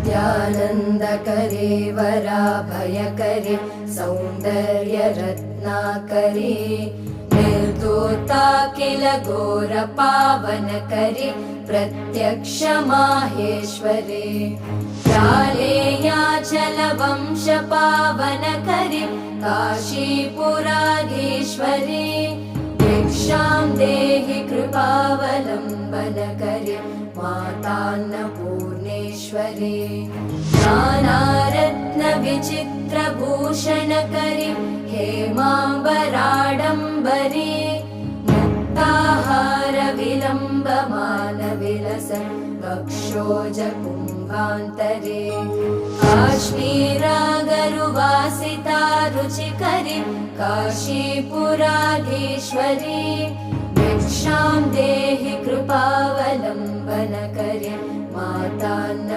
नित्यानन्दकरे वराभयकरे सौन्दर्यरत्नाकरे निर्धूताखिल घोरपावनकरे प्रत्यक्ष माहेश्वरे जालेयाचलवंशपावनकरे काशीपुराधीश्वरे भिक्षां देहि कृपावलम्बनकरे मातान्नपूर्णेश्वरे नानारत्नविचित्रभूषणकरे हेमाम्बराडम्बरे मुक्ताहारविलम्बमानविलसन् वक्षोजकुम्भान्तरे काश्मीरागरुवासिता रुचिकरे काशीपुराधीश्वरे भिक्षां देहि कृपावलम्बनकरे मातान्न